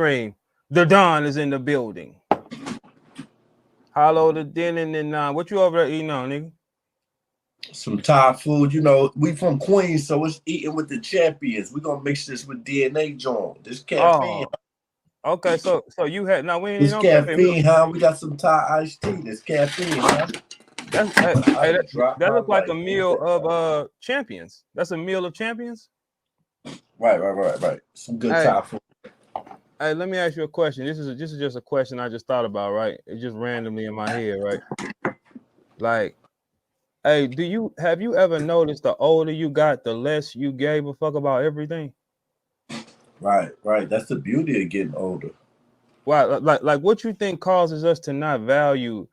Scream. The Don is in the building. Hollow the Denon and what you over there eating on, nigga? Some Thai food. You know, we from Queens, so it's eating with the champions. We're gonna mix this with DNA joint. This caffeine. Oh, okay. So you had now we ain't This no caffeine. caffeine, huh? We got some Thai iced tea. This caffeine, huh? That's I drop that my looks like a life. meal of champions. That's a meal of champions. Right. Some good Hey, Thai food. hey, let me ask you a question. This is just a question I just thought about, right? It's just randomly in my head, right? Like, hey, have you ever noticed the older you got, the less you gave a fuck about everything? Right. That's the beauty of getting older. Why? Like, what you think causes us to not value,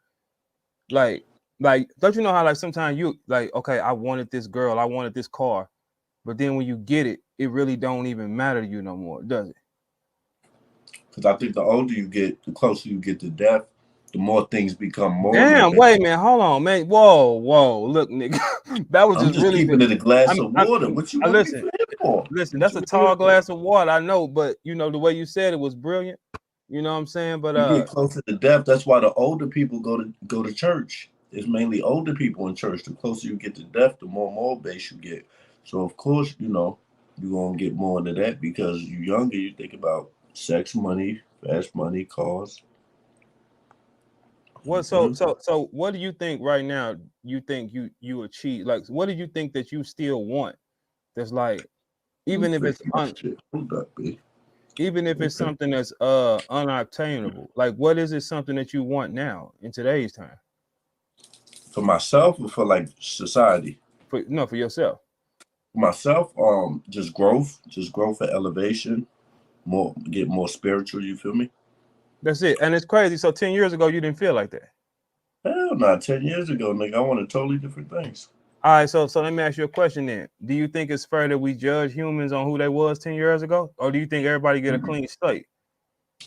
like, don't you know how like sometimes you like, okay, I wanted this girl, I wanted this car, but then when you get it, it really don't even matter to you no more, does it? Because I think the older you get, the closer you get to death, the more things become moral. Damn, wait, man, hold on, man. Whoa, look, nigga, that was I'm just just really keeping good. it a glass of water. What you I want me listen, for here for? that's What a you want me here tall for? glass of water, I know, but you know the way you said it was brilliant. You know what I'm saying? But You get closer to death. That's why the older people go to church. It's mainly older people in church. The closer you get to death, the more moral base you get. So of course, you're gonna get more into that because you younger. You think about sex, money, fast money, cars. what so Mm-hmm. so so what do you think right now you think you achieve? Like what do you think that you still want? That's like I'm even if it's fixing my shit. Hold up, B. even if it's Okay. something that's unobtainable. Like what is it something that you want now in today's time? For myself or for like society? For no, for yourself. For myself, just growth and elevation. Get more spiritual. You feel me? That's it. And it's crazy. So 10 years ago you didn't feel like that. Hell, not 10 years ago, nigga. I wanted totally different things. All right, so let me ask you a question then. Do you think it's fair that we judge humans on who they was 10 years ago? Or do you think everybody get a clean slate?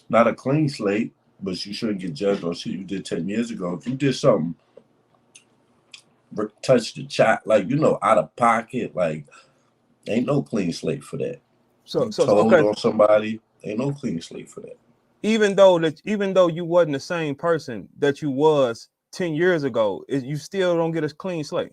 Not a clean slate, but you shouldn't get judged on shit you did 10 years ago. If you did something, touch the chat, like out of pocket, like ain't no clean slate for that. So You so told okay. on somebody, ain't no clean slate for that. Even though you wasn't the same person that you was 10 years ago, you still don't get a clean slate.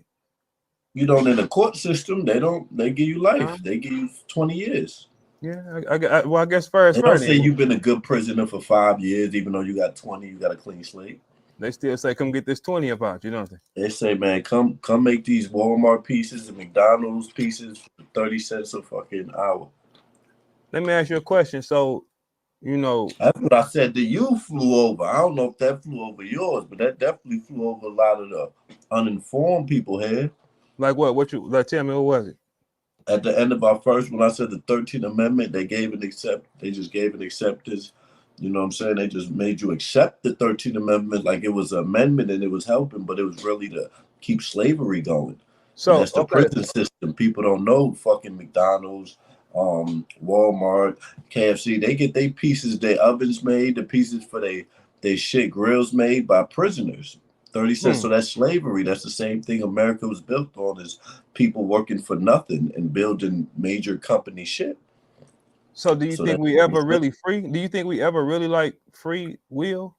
In the court system, they give you Uh, life. They give you 20 years. yeah, well, I guess fair is They fair don't say then. you've been a good prisoner for 5 years, even though you got 20, you got a clean slate. They still say, come get this 20 about you, don't they? They say, man, come make these Walmart pieces and McDonald's pieces for 30 cents a fucking hour. Let me ask you a question. So, you know, That's what I said that you flew over. I don't know if that flew over yours, but that definitely flew over a lot of the uninformed people here. like what you like tell me what was it? At the end of our first, when I said the 13th Amendment, they just gave an acceptance. You know what I'm saying? They just made you accept the 13th Amendment like it was an amendment and it was helping, but it was really to keep slavery going. And So that's the okay. prison system. People don't know fucking McDonald's, Walmart, KFC. They get their pieces, their ovens made, the pieces for they shit grills made by prisoners. 30 cents. Hmm. So that's slavery. That's the same thing America was built on is people working for nothing and building major company shit. So do you So think that's we ever really free? Do you think we ever really like free will?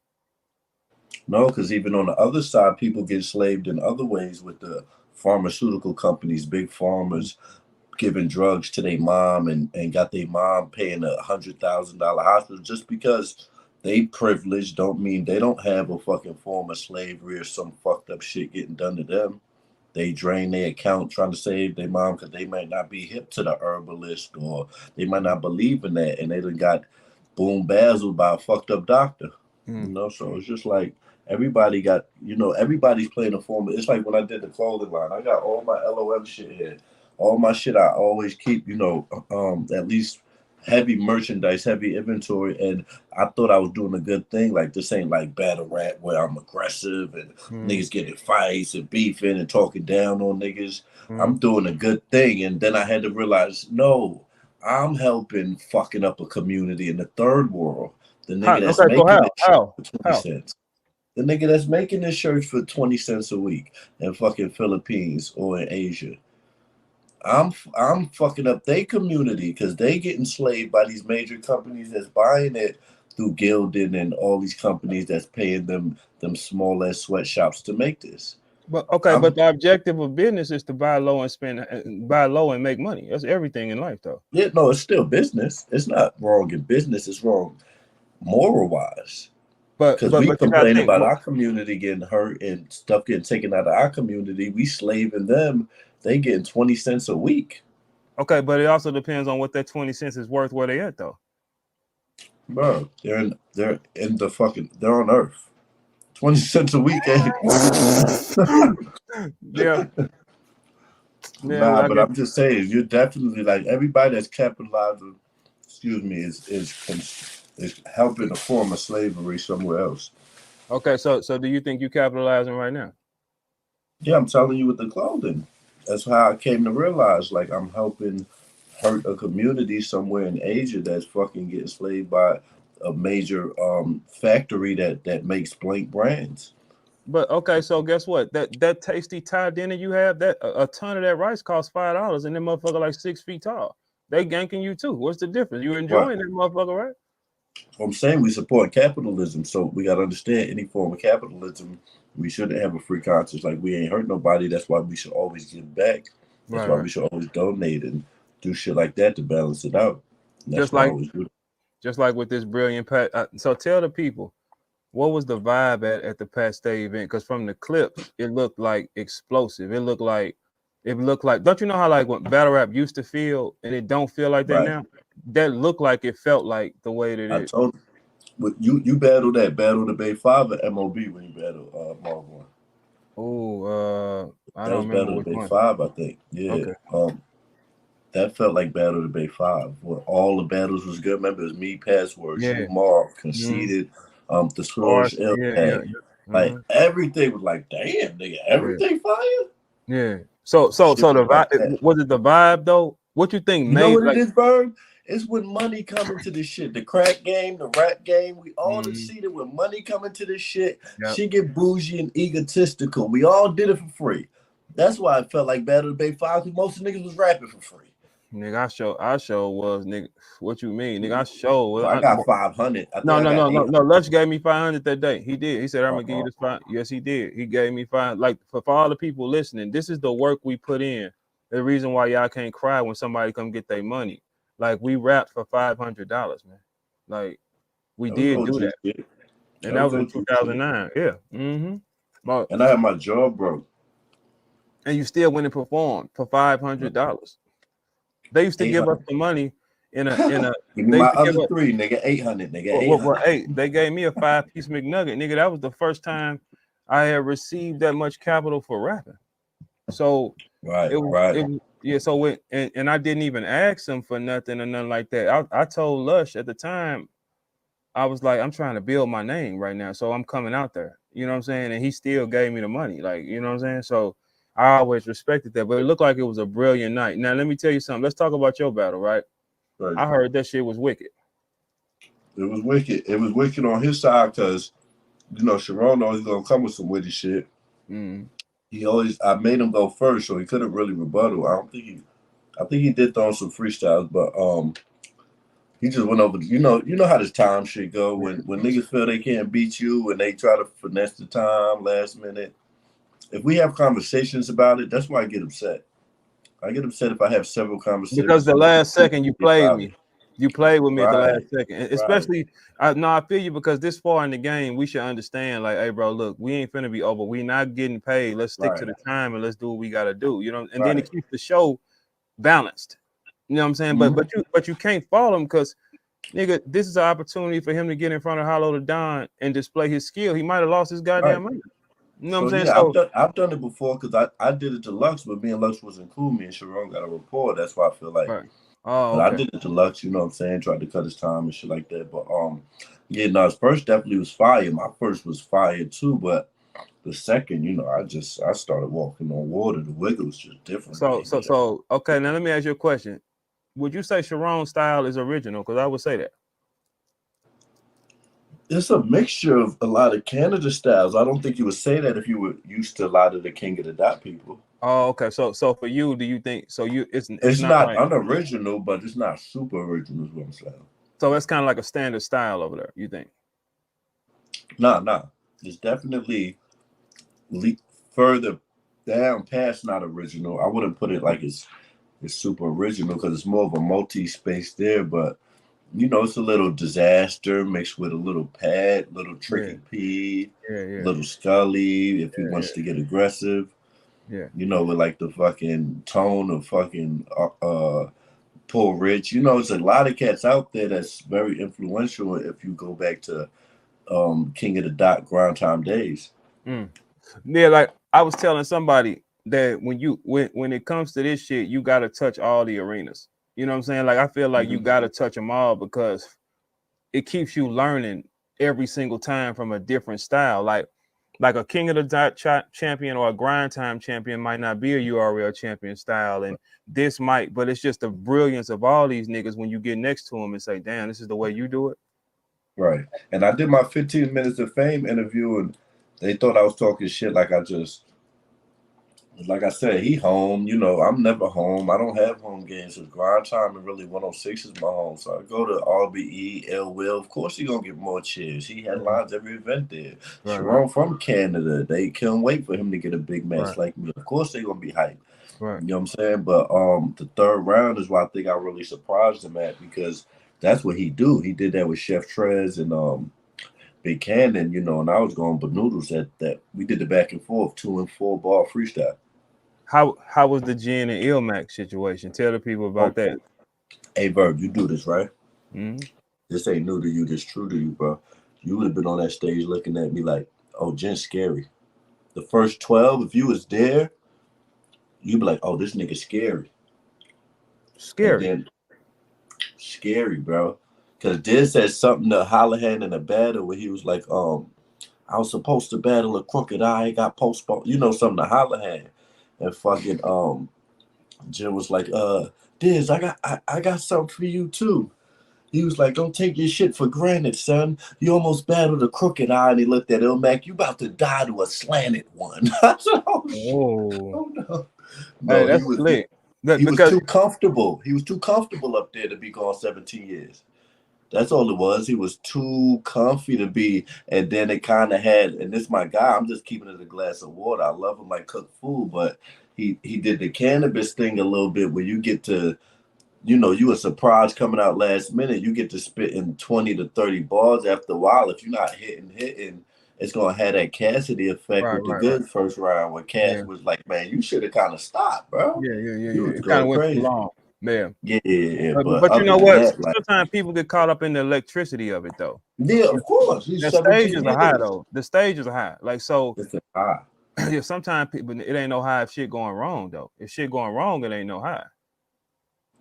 no, because even on the other side, people get slaved in other ways with the pharmaceutical companies, big farmers giving drugs to their mom and got their mom paying $100,000 hospital just because they privileged don't mean they don't have a fucking form of slavery or some fucked up shit getting done to them. They drain their account trying to save their mom because they might not be hip to the herbalist or they might not believe in that and they done got boom bazzled by a fucked up doctor. Hmm. So it's just like everybody got, everybody's playing a form. It's like when I did the clothing line, I got all my LOM shit here. All my shit I always keep, at least heavy merchandise, heavy inventory. And I thought I was doing a good thing. Like this ain't like battle rap where I'm aggressive and Hmm. niggas getting fights and beefing and talking down on niggas. Hmm. I'm doing a good thing. And then I had to realize, no, I'm helping fucking up a community in the third world. The nigga that's Okay, so making this shirt how? for 20 How? cents. The nigga that's making this shirt for 20 cents a week in fucking Philippines or in Asia. I'm fucking up their community because they get enslaved by these major companies that's buying it through Gildan and all these companies that's paying them small ass sweatshops to make this. But okay, but I'm the objective of business is to buy low and buy low and make money. That's everything in life, though. Yeah, no, it's still business. It's not wrong in business. It's wrong moral wise. But Because but we but you gotta complain think. about our community getting hurt and stuff getting taken out of our community. We slaving them. They getting 20 cents a week. Okay, but it also depends on what that 20 cents is worth where they at, though. Bro, they're in the fucking they're on Earth. 20 cents a week ain't Yeah, yeah. nah, Well, I but guess. I'm just saying, you're definitely like everybody that's capitalizing, excuse me, is helping a form of slavery somewhere else. Okay, so do you think you capitalizing right now? Yeah, I'm telling you with the clothing. That's how I came to realize like I'm helping hurt a community somewhere in Asia that's fucking getting slaved by a major factory that makes blank brands. But okay, so guess what? That tasty Thai dinner you have, that a ton of that rice costs $5, and that motherfucker like 6 feet tall. They ganking you too. What's the difference? You What enjoying that motherfucker, right? I'm saying, we support capitalism, so we gotta understand any form of capitalism. We shouldn't have a free conscience. Like we ain't hurt nobody. That's why we should always give back. That's Right, why right. we should always donate and do shit like that to balance it out. And that's Just why I like always do. just like with this brilliant Pat. So tell the people what was the vibe at the Pat Stay event? Because from the clips, it looked like explosive. It looked like. Don't you know how like when battle rap used to feel, and it don't feel like that Right. now? That looked like it felt like the way that I it. told you. But you battle that battle the Bay Five at MOB when you battle Marvel. Oh, I That don't was remember Battle of which the Bay one. Five, I think. Yeah. Okay. That felt like Battle of the Bay Five, where all the battles was good. Remember, it was me, Password, Yeah. you, Marv, Mm-hmm. Conceited, the Ours. Scourge, Yeah. Yeah. Impact. Yeah. Like everything was like, damn, nigga, Yeah. everything fire. Yeah. So so Shit so was the like vibe, that. was it the vibe though? What you think You know made what it like? is, Verb? It's when money coming to this shit. The crack game, the rap game. We all done Mm, seen it when money coming to this shit. yeah. She get bougie and egotistical. We all did it for free. That's why it felt like Battle of the Bay Five, because most of the niggas was rapping for free. Nigga, I show was nigga. What you mean, nigga? I show was. Well, I got 500. I think No, I no, got no, no, no. 800. Lush gave me 500 that day. He did. He said, "I'm gonna give you Uh-uh. this 5." Yes, he did. He gave me 5. Like for all the people listening, this is the work we put in. The reason why y'all can't cry when somebody come get their money. Like we rapped for $500, man. Like we That was did do OG that, shit. and That that was was in OG shit. 2009. Yeah. Mm-hmm. But And I had my jaw broke. and you still went and performed for $500. They used to give us 800. the money in a. Give me They my used to give other us. three, nigga. 800, nigga. Well, 800. hey, they gave me a 5-piece McNugget, nigga. That was the first time I had received that much capital for rapping. So Right, it right. yeah. So and I didn't even ask him for nothing or nothing like that. I told Lush at the time, I was like, I'm trying to build my name right now, so I'm coming out there. You know what I'm saying? And he still gave me the money, like you know what I'm saying. So I always respected that, but it looked like it was a brilliant night. Now let me tell you something. Let's talk about your battle, right? Right. I heard that shit was wicked. It was wicked. It was wicked on his side because, Sharon always going to come with some witty shit. Mm. I made him go first, so he couldn't really rebuttal. I think he did throw some freestyles, but he just went over. You know how this time shit go when niggas feel they can't beat you and they try to finesse the time last minute. If we have conversations about it, that's why I get upset. I get upset if I have several Because conversations the with last people second you played about it. me. You played with me at the last Right, second. right, Especially I feel you because this far in the game, we should understand, like, hey bro, look, we ain't finna be over. We not getting paid. Let's stick to right, the time and let's do what we gotta do. And then right. it keeps the show balanced. You know what I'm saying? But Mhm. but you can't fault him because nigga, this is an opportunity for him to get in front of Hollow the Don and display his skill. He might have lost his Right. goddamn money. You know what I'm So saying? yeah, So I've done it before because I did it to Lux, but me and Lux wasn't cool. Me and Sharon got a rapport. That's why I feel like. right. Oh, But I okay. did it to Lux, you know what I'm saying? Tried to cut his time and shit like that. But yeah, no, his first definitely was fire. My first was fire too, but the second, I started walking on water. The wiggle was just different, So so baby. so okay, now let me ask you a question. Would you say Sharon's style is original? Because I would say that. It's a mixture of a lot of Canada styles. I don't think you would say that if you were used to a lot of the King of the Dot people. Oh, okay. So for you, do you think so? It's It's not not like unoriginal, but it's not super original, is what I'm saying. so it's kind of like a standard style over there. You think? Nah. It's definitely le- further down past not original. I wouldn't put it like it's super original because it's more of a multi-space there, but it's a little disaster mixed with a little pad, little Yeah, tricky P, yeah, little Scully if he wants yeah, to get aggressive. yeah. With like the fucking tone of fucking Paul Rich. There's a lot of cats out there that's very influential if you go back to King of the Dot Grind Time days. Mm. Yeah, like I was telling somebody that when it comes to this shit, you gotta touch all the arenas. You know what I'm saying? Like I feel like you Mm-hmm. gotta touch them all because it keeps you learning every single time from a different style. Like a King of the Dot champion or a Grind Time champion might not be a URL champion style, and this might, but it's just the brilliance of all these niggas when you get next to them and say, "Damn, this is the way you do it." Right. And I did my 15 minutes of fame interview, and they thought I was talking shit like I said, he home. I'm never home. I don't have home games. His Grind Time and really 106 is my home. So I go to RBE, L Will. Of course, he going to get more cheers. He headlines every event there. Right, Sharon from Canada. They can't wait for him to get a big match right, like me. Of course, they going to be hyped. right. You know what I'm saying? But the third round is what I think I really surprised him at because that's what he do. He did that with Chef Trez and Big Cannon, and I was going banoodles at that. We did the back and forth 2 and 4 ball freestyle. How was the Jen and Ilmac situation? Tell the people about Oh, that. hey, Verb, you do this, right? Mm-hmm. This ain't new to you. This true to you, bro. You would have been on that stage looking at me like, oh, Jen's scary. The first 12, if you was there, you'd be like, oh, this nigga scary. And Scary. then scary, bro. Because Diz said something to Hollahan in a battle where he was like, I was supposed to battle a crooked eye, got postponed. Something to Hollahan. And fucking Jim was like, Diz, I got something for you too. He was like, don't take your shit for granted, son. You almost battled a crooked eye. And he looked at Ilmac, you about to die to a slanted one. I said, oh, shit. Oh, Oh, no. hey, No, he that's was he, slick. he was Because too comfortable. He was too comfortable up there to be gone 17 years. That's all it was. He was too comfy to be. And then it kind of had, and this my guy, I'm just keeping it a glass of water. I love him like cook food, but he did the cannabis thing a little bit where you get to, you a surprise coming out last minute. You get to spit in 20 to 30 bars after a while. If you're not hitting, it's gonna have that Cassidy effect right, with the right, right. good first round where Cass Yeah, was like, man, you should have kind of stopped, bro. You yeah. was It kind of going went too crazy. long. Yeah. Yeah. But But you other know than what? that, like, Sometimes people get caught up in the electricity of it though. yeah, of course. He's The 17 stages are high years. though. The stages are high. Like so, It's a high. yeah. Sometimes people it ain't no high if shit going wrong though. If shit going wrong, it ain't no high.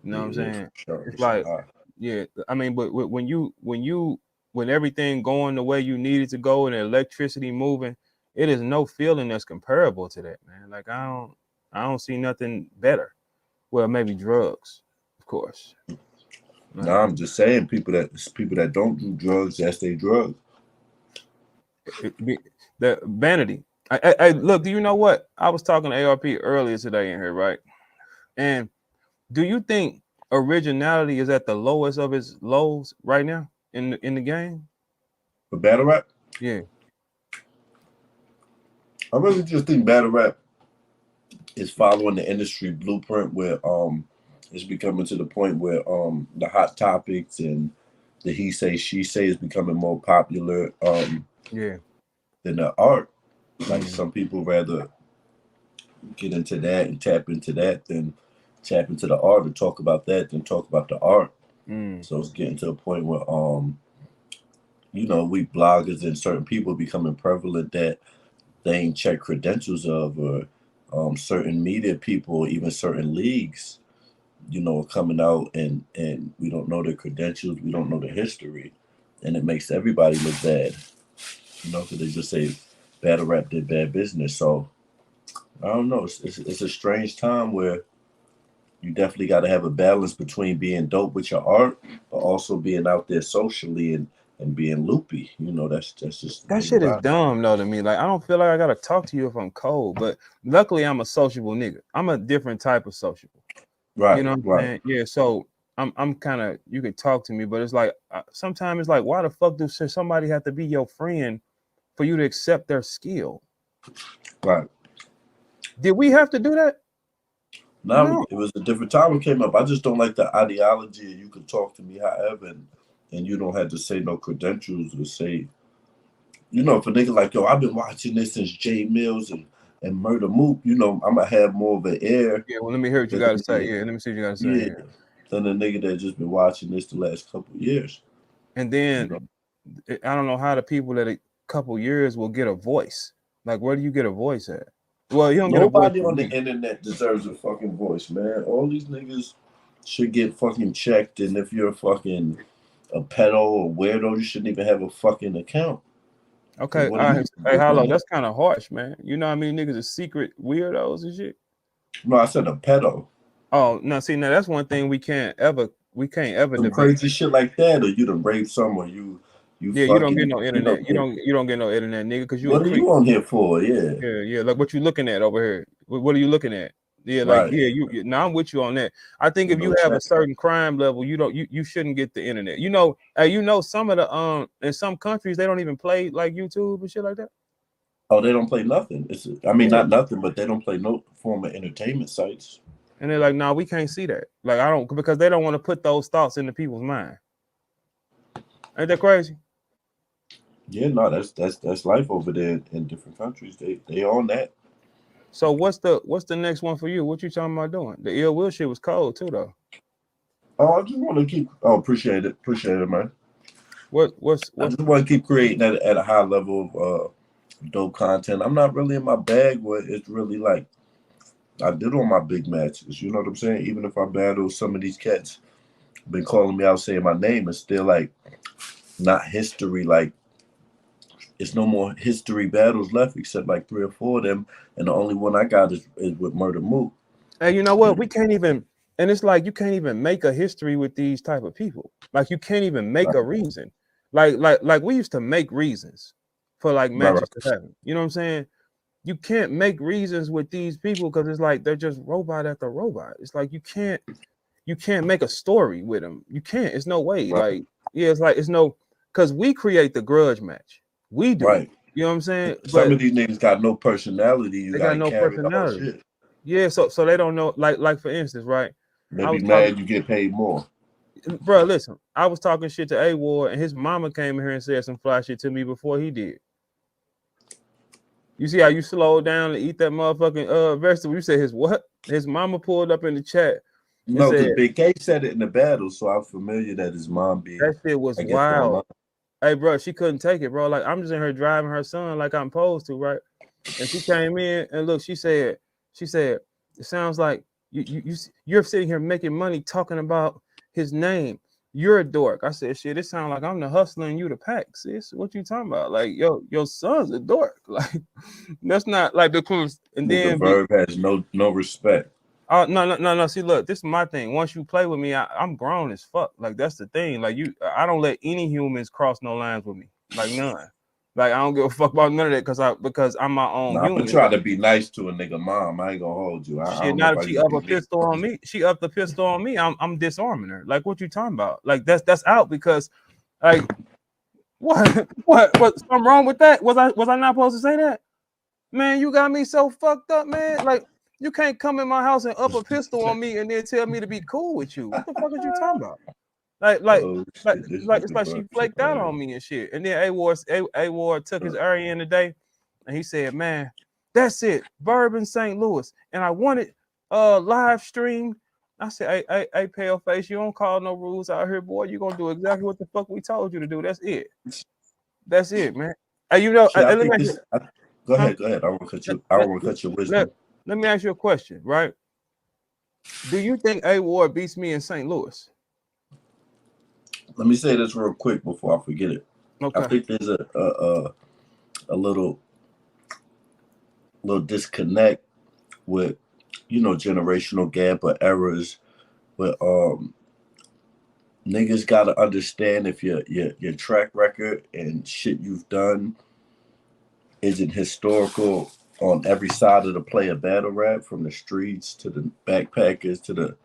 You know what Yeah, I'm it is saying? for sure. It's It's a like, high. yeah. I mean, but when everything going the way you need it to go and the electricity moving, it is no feeling that's comparable to that, man. Like I don't see nothing better. Well, maybe drugs, of course. No, Like I'm just saying people that don't do drugs, that's their drug. the vanity. I look. Do you know what? I was talking to ARP earlier today in here, right? And do you think originality is at the lowest of its lows right now in the game? But battle rap, Yeah, I really just think battle rap is following the industry blueprint where it's becoming to the point where the hot topics and the he say she say is becoming more popular yeah, than the art. Like mm, some people rather get into that and tap into that than tap into the art and talk about that than talk about the art. mm, So it's getting to a point where we bloggers and certain people becoming prevalent that they ain't check credentials of or certain media people, even certain leagues, coming out and we don't know their credentials, we don't know the history, and it makes everybody look bad, because they just say battle rap did bad business. So I don't know. It's a strange time where you definitely got to have a balance between being dope with your art, but also being out there socially and and being loopy. You know, that's just the That thing shit is about it. dumb though to me. Like I don't feel like I gotta talk to you if I'm cold, but luckily I'm a sociable nigga. I'm a different type of sociable. You Right, know what I'm right, saying? Yeah. So I'm kind of, you can talk to me, but it's like sometimes it's like, why the fuck does somebody have to be your friend for you to accept their skill? right. Did we have to do that? Now No. it was a different time it came up. I just don't like the ideology. You can talk to me however, and you don't have to say no credentials or say, you know, if a nigga like, yo, I've been watching this since Jay Mills and Murder Mook, you know, I'm gonna have more of an air Yeah. Well, let me hear what you than got to the say. nigga, Yeah. Let me see what you got to say. yeah, Yeah. than the nigga that just been watching this the last couple of years. And You then know, I don't know how the people that a couple years will get a voice. Like, where do you get a voice at? Well, you don't get a voice nobody from on the me. internet deserves a fucking voice, man. All these niggas should get fucking checked, and if you're fucking a pedo or weirdo, you shouldn't even have a fucking account. Because Okay, what are you hey, doing hello, there? that's kind of harsh, man. You know what I mean? Niggas are secret weirdos and shit. No, I said a pedo. Oh, no, see, now that's one thing we can't ever Some debate. crazy shit like that, or you done raped someone, you Yeah, you don't get fucking, no you know, internet. You don't get no internet, nigga, because you a what are creep. you on here for? Yeah, Yeah, yeah. Like what you looking at over here? What are you looking at? Yeah, like right. yeah, now I'm with you on that. I think You if know, you have a check. certain crime level, you shouldn't get the internet. Some of the in some countries they don't even play like YouTube and shit like that. Oh, they don't play nothing. I mean, Yeah. not nothing, but they don't play no form of entertainment sites. And they're like, nah, we can't see that. Like I don't, because they don't want to put those thoughts into people's mind. Ain't that crazy? Yeah, no, that's life over there in different countries. They on that. So what's the next one for you? What you talking about doing? The ill will shit was cold too though. Oh, I just want to keep. Oh, appreciate it, man. I What just want to keep creating at a high level of dope content. I'm not really in my bag where it's really like I did on my big matches. You know what I'm saying? Even if I battle some of these cats, been calling me out saying my name, it's still like not history. Like it's no more history battles left except like three or four of them, and the only one I got is with Murder Mook. And you know what? We can't even, and it's like you can't even make a history with these type of people. Like you can't even make Right, a reason. Like we used to make reasons for like right, matches to right. happen. You know what I'm saying? You can't make reasons with these people because it's like they're just robot after robot. It's like you can't make a story with them. You can't. It's no way. Right. Like yeah, it's like it's no, because we create the grudge match. We do. Right. You know what I'm saying? Some But of these niggas got no personality. You they got got to no carry the whole personality. shit. Yeah, so they don't know. Like for instance, right? They I be was talking, mad you get paid more. bro. Listen, I was talking shit to A Ward, and his mama came in here and said some fly shit to me before he did. You see how you slow down to eat that motherfucking vegetable? You said his what? His mama pulled up in the chat and No, said because Big K said it in the battle, so I'm familiar that his mom be, that shit was I guess, online. wild. Hey, bro, she couldn't take it, bro. Like I'm just in her driving her son like I'm supposed to, right? And she came in and look, she said, it sounds like you're sitting here making money talking about his name. You're a dork. I said, shit, it sounds like I'm the hustler and you the pack, sis. What you talking about? Like, yo, your son's a dork. Like, that's not like the cruise. And Nigga then Verb has no respect. oh no, no, no, no. See, look, this is my thing. Once you play with me, I'm grown as fuck. Like that's the thing. Like I don't let any humans cross no lines with me. Like none. Like I don't give a fuck about none of that because I'm my own Nah, I'm gonna human. try to be nice to a nigga mom. I ain't gonna hold you. I Shit, don't know not if if I she can up be a big. pistol on me. She up the pistol on me. I'm disarming her. Like what you talking about? Like that's out because like what something wrong with that? Was I not supposed to say that? Man, you got me so fucked up, man. Like you can't come in my house and up a pistol on me and then tell me to be cool with you. What the fuck is you talking about? Like, like, Oh like, shit, this like it's nigga like Verb she is flaked out hilarious. on me and shit. And then A Ward took his area in today, and he said, "Man, that's it, Verb in St. Louis, and I want it live streamed." I said, "Hey, pale face, you don't call no rules out here, boy. You gonna do exactly what the fuck we told you to do. That's it. That's it, man." Hey, Shit, I let me think ask you, this. Go huh? ahead, go ahead. I don't want to cut Let, you. I let, don't want to cut your let, wisdom. let me ask you a question, right? Do you think A Ward beats me in St. Louis? Let me say this real quick before I forget it. I Okay. think there's a little disconnect with generational gap or errors with niggas gotta understand if your track record and shit you've done isn't historical on every side of the play of battle rap, from the streets to the backpackers to the,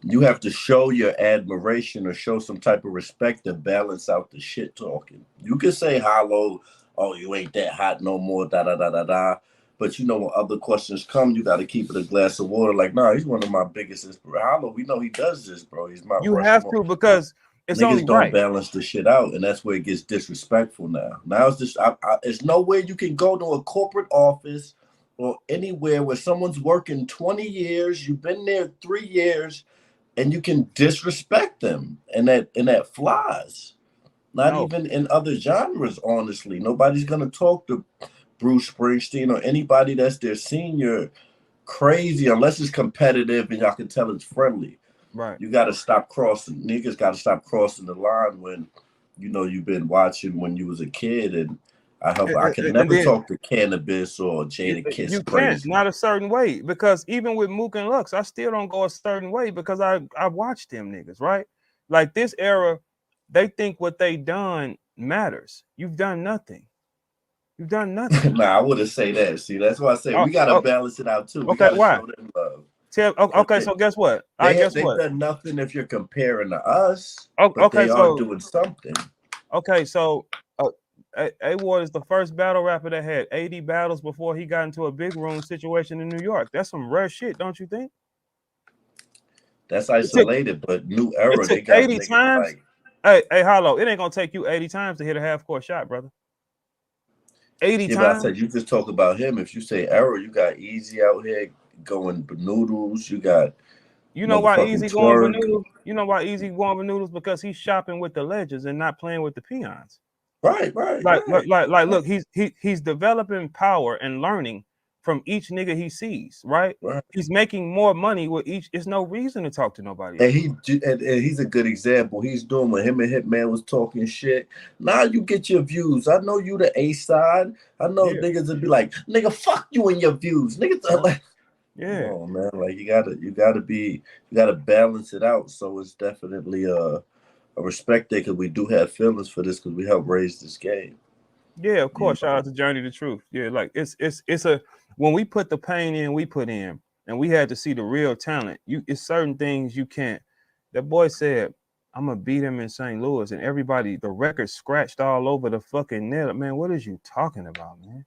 you have to show your admiration or show some type of respect to balance out the shit talking. You can say hollow, oh, you ain't that hot no more, da da da da da. But you know, when other questions come, you got to keep it a glass of water. Like, nah, he's one of my biggest inspirations. Hollow, we know he does this, bro. He's my You have Rushmore. to, because it's only Niggas don't right. balance the shit out, and that's where it gets disrespectful now. Now it's just, it's nowhere you can go to a corporate office or anywhere where someone's working 20 years, you've been there 3 years, and you can disrespect them, and that flies. Not No, even in other genres, honestly. Nobody's gonna talk to Bruce Springsteen or anybody that's their senior crazy unless it's competitive and y'all can tell it's friendly. right. You got to stop crossing. Niggas got to stop crossing the line when, you know, you've been watching when you was a kid. And I could And never then talk to Cannabis or Jada Kiss you can't, crazy. not a certain way, because even with Mook and Lux, I still don't go a certain way because I watched them niggas, right? Like this era, they think what they done matters. You've done nothing. You've done nothing. Nah, I wouldn't say that. See, that's why I say Oh, we got to oh, balance it out too. We okay, got to why? show them love. Okay, so guess what? I guess They've what? done nothing if you're comparing to us, Oh, but okay, they are so doing something. okay, so A-Ward is the first battle rapper that had 80 battles before he got into a big room situation in New York. That's some rare shit, don't you think? That's It took isolated, but new it era, took they got 80 niggas times. like, Hey, Hollow, it ain't gonna take you 80 times to hit a half court shot, brother. 80 yeah, but I times. said you just talk about him. If you say era, you got Easy out here going noodles. You got You know why motherfucking Easy going for Twerk. noodles? You know why Easy going for noodles? Because he's shopping with the legends and not playing with the peons. Right, right, right. Look, he's developing power and learning from each nigga he sees, right? Right. He's making more money with each. There's no reason to talk to nobody And else. and he's a good example. He's doing when him and Hitman was talking shit. Now you get your views. I know you the A side. I know Yeah, niggas would be like, nigga, fuck you and your views. Niggas are yeah, like, come yeah. on, man. Like you gotta balance it out. So it's definitely a respect there because we do have feelings for this because we help raise this game. Yeah, of You course. Shout know, out to Journey to Truth. Yeah, like it's a when we put the pain in, we put in, and we had to see the real talent. It's certain things you can't. That boy said, "I'm gonna beat him in St. Louis," and everybody, the record scratched all over the fucking net. Man, what is you talking about, man?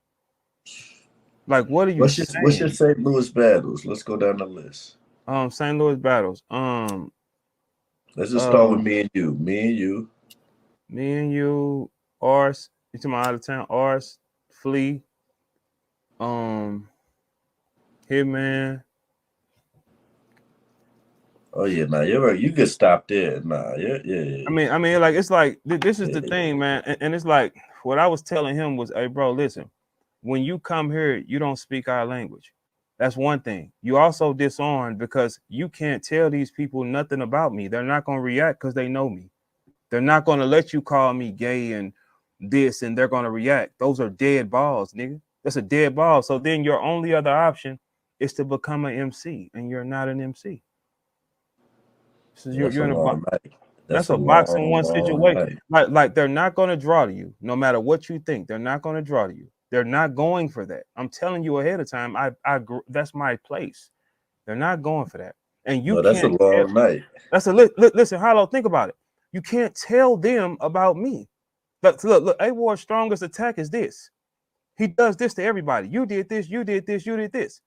Like, what are you what's your saying? St. Louis battles? Let's go down the list. St. Louis battles. Let's just start Uh, with me and you. Me and you. me and you, Ars. You to my out of town, Ars, Flea, um, Hitman. Oh yeah, nah, you're right. You could stop there. Nah, yeah. Like it's like this is the Yeah. thing, man, and it's like what I was telling him was, hey, bro, listen, when you come here, you don't speak our language. That's one thing. You also disarmed because you can't tell these people nothing about me. They're not gonna react because they know me. They're not gonna let you call me gay and this, and they're gonna react. Those are dead balls, nigga. That's a dead ball. So then your only other option is to become an MC, and you're not an MC. So That's you're a in a long night. That's That's a a boxing long, one long situation. night. Like they're not going to draw to you, no matter what you think. They're not going to draw to you. They're not going for that. I'm telling you ahead of time. That's my place. They're not going for that, and you No, that's a can't tell. long night. That's listen, Hollow. Think about it. You can't tell them about me. Look. A Ward's strongest attack is this. He does this to everybody. You did this. You did this. You did this.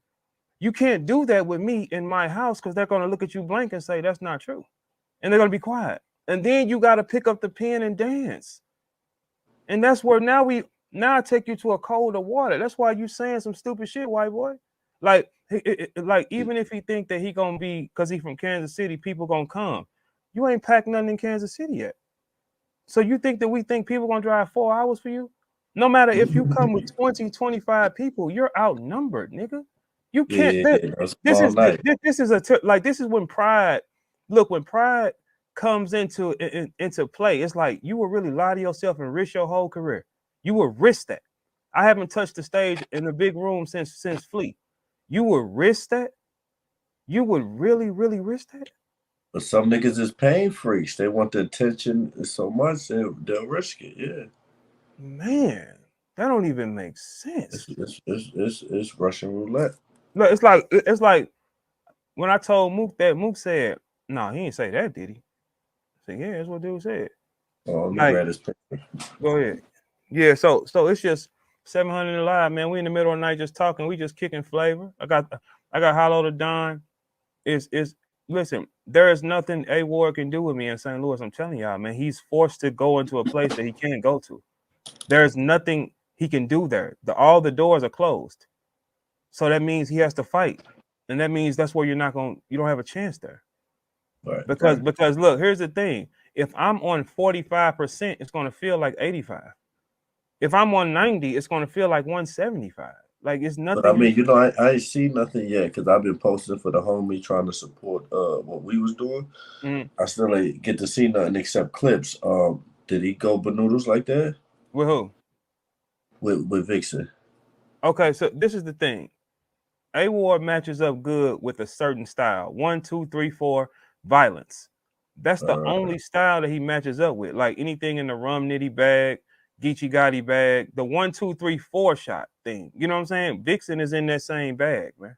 You can't do that with me in my house because they're going to look at you blank and say that's not true, and they're going to be quiet. And then you got to pick up the pen and dance. And that's where now I take you to a colder water. That's why you saying some stupid shit, white boy. Like, like even if he think that he gonna be because he from Kansas City, people gonna come. You ain't packed nothing in Kansas City yet. So you think that we think people gonna drive 4 hours for you? No matter if you come with 20, 25 people, you're outnumbered, nigga. You can't. Yeah, that's a This long is night. this is like this is when pride. Look, when pride comes into play, it's like you will really lie to yourself and risk your whole career. You will risk that. I haven't touched the stage in a big room since Flea. You would risk that. You would really risk that. But some niggas is pain freaks. They want the attention so much they'll risk it. Yeah, Man, that don't even make sense. it's Russian roulette. Look, it's like when I told Mook that, Mook said, "No, he didn't say that, did he?" I said, "Yeah, that's what dude said." Oh, let me Like, grab this picture. go ahead. Yeah, so it's just 700 live, man. We in the middle of the night just talking. We just kicking flavor. I got Hollow the Don. Is listen, there is nothing A Ward can do with me in St. Louis. I'm telling y'all, man. He's forced to go into a place that he can't go to. There's nothing he can do there. All the doors are closed. So that means he has to fight. And that means that's where you don't have a chance there. Right. Because look, here's the thing. If I'm on 45%, it's gonna feel like 85. If I'm on 90, it's gonna feel like 175. Like it's But I nothing you mean, you know, I ain't seen nothing yet because I've been posting for the homie trying to support what we was doing. mm, I still ain't get to see nothing except clips. Did he go banoodles like that with who? with Vixen? Okay, so this is the thing. A Ward matches up good with a certain style. 1, 2, 3, 4, violence. That's the Uh, only style that he matches up with. Like anything in the rum nitty bag, Geechee Gotti bag, the 1, 2, 3, 4 shot thing. You know what I'm saying? Vixen is in that same bag, man.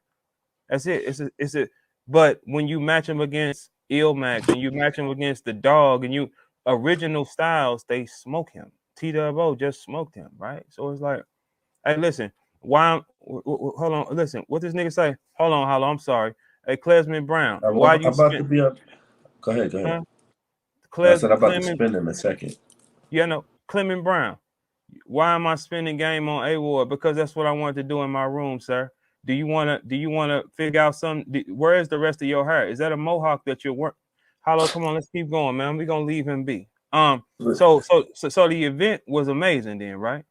That's it. It's a. But when you match him against Ilmax and you match him against the dog and you original styles, they smoke him. TWO just smoked him, right? So it's like, hey, listen, hold on, listen, what this nigga say? Hold on, I'm sorry. Hey, Klesman Brown, why I'm you about to spend, be on. Go ahead, go ahead. huh? I said I'm about to Clement, spin in a second. yeah, no, Clement Brown. Why am I spending game on A Ward? Because that's what I wanted to do in my room, sir. Do you wanna figure out something? Where is the rest of your hair? Is that a mohawk that you're working? Hello, come on, let's keep going, man. We're gonna leave him be. So the event was amazing then, right?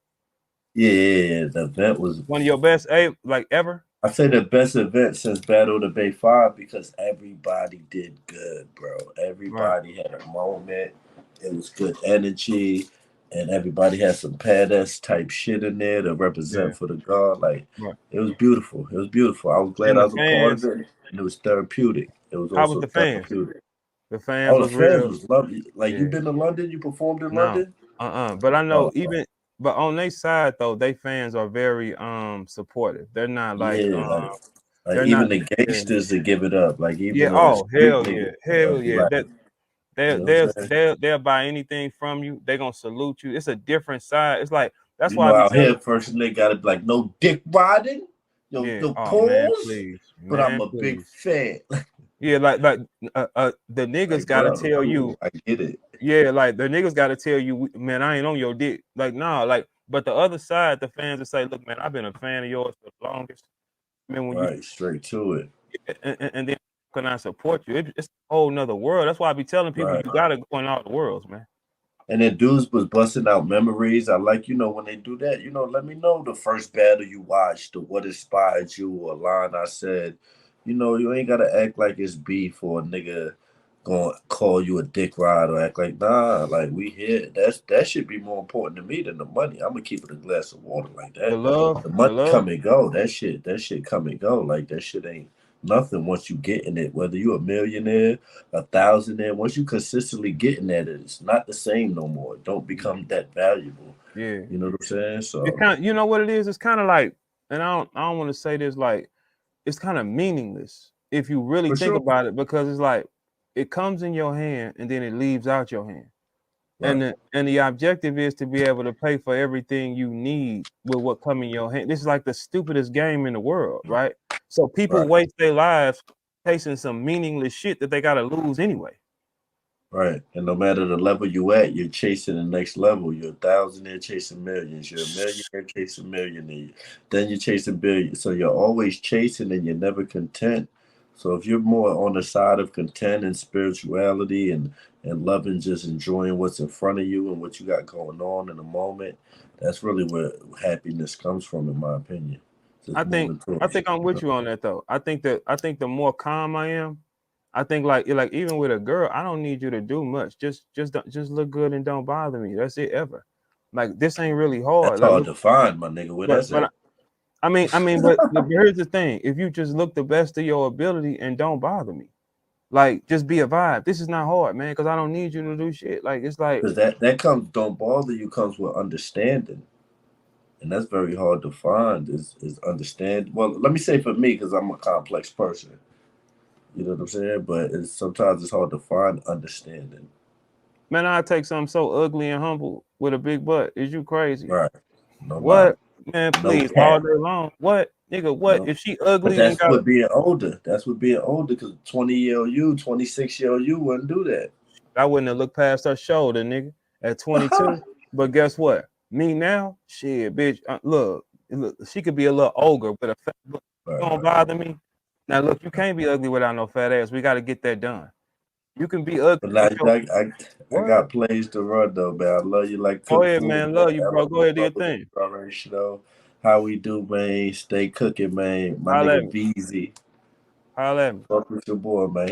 Yeah. The event was. One of your best like ever? I say the best event since Battle of the Bay 5 because everybody did good, bro. Right, Everybody had a moment. It was good energy, and everybody had some badass type shit in there to yeah, represent for the God. Like, right. it was beautiful. It was beautiful. I was glad And I the was a part of fans, it, and it was therapeutic. It was how was also the fans? therapeutic. The fans All the was fans real. was lovely. Like, you Yeah. been to London? You performed in No. London? But I know Oh, but on their side though, they fans are very supportive. They're not yeah. Like they're even not the yeah. gangsters to give it up. Like, Yeah, even the oh street hell niggas, yeah. Hell be yeah. like, That you know what I'm saying? they'll buy anything from you. They're gonna salute you. It's a different side. It's like that's You why I know, be out telling here, first they gotta be like, no dick riding, yeah, no oh man, pause, please, but I'm man, a big please. fan. Yeah, the niggas Like, gotta bro, tell you. cool, I get it. Yeah, like the niggas got to tell you, man, I ain't on your dick. Like, nah, like, but the other side, the fans will say, look, man, I've been a fan of yours for the longest. I mean, when you Right, straight to it. and then can I support you? It's a whole nother world. That's why I be telling people Right. you gotta go in all the worlds, man. And then dudes was busting out memories. I like, when they do that, let me know the first battle you watched or what inspired you or a line I said. You ain't gotta act like it's beef or a nigga gonna call you a dick ride or act like nah, like we here. That should be more important to me than the money. I'm gonna keep it a glass of water like that. The The money love, come and go. That shit come and go. Like that shit ain't nothing once you get in it. Whether you a millionaire, a thousandaire, once you consistently getting at it, it's not the same no more. It don't become that valuable. yeah. You know what I'm saying? It So kind of, you know what it is? It's kind of like, and I don't want to say this like it's kind of meaningless if you really for think sure. about it because it's like it comes in your hand and then it leaves out your hand. And Right. the objective is to be able to pay for everything you need with what come in your hand. This is like the stupidest game in the world, right? So people Right. waste their lives chasing some meaningless shit that they gotta lose anyway. Right. And no matter the level you at, you're chasing the next level. You're a thousandaire chasing millions. You're a millionaire chasing millionaire. Then you're chasing billions. So you're always chasing and you're never content. So if you're more on the side of content and spirituality and loving just enjoying what's in front of you and what you got going on in the moment, that's really where happiness comes from, in my opinion. Just I think moving I towards think it. I'm with you on that though. I think the more calm I am, I think like even with a girl, I don't need you to do much. Just look good and don't bother me. That's it ever. Like this ain't really hard. That's Like hard look, to find, my nigga. Where that's but at? I mean, but here's the thing: if you just look the best of your ability and don't bother me, Like, just be a vibe. This is not hard, man, because I don't need you to do shit. Like, it's like, Because that comes, don't bother you, comes with understanding. And that's very hard to find is understand. Well, let me say for me, because I'm a complex person. You know what I'm saying? But sometimes it's hard to find understanding. man, I take something so ugly and humble with a big butt. Is you crazy? Right. No lie. What? Man, No please, all cap. day long. What? Nigga, what? No. If she But ugly and that's got what being older. That's what being older. Because 20-year-old you, 26-year-old you wouldn't do that. I wouldn't have looked past her shoulder, nigga, at 22. But guess what? Me now, shit, bitch. Look, she could be a little ogre with a fat butt. Don't bother me. Now, look, you can't be ugly without no fat ass. We got to get that done. You can be ugly But now with your I word. got plays to run though, man. I love you like Go cook ahead, food, man. man. Love you, I bro. love Go my ahead, do your brothers. thing. You already know how we do, man. Stay cooking, man. My Holla at nigga me. Veezy. Holla at me. Fuck with your boy, man.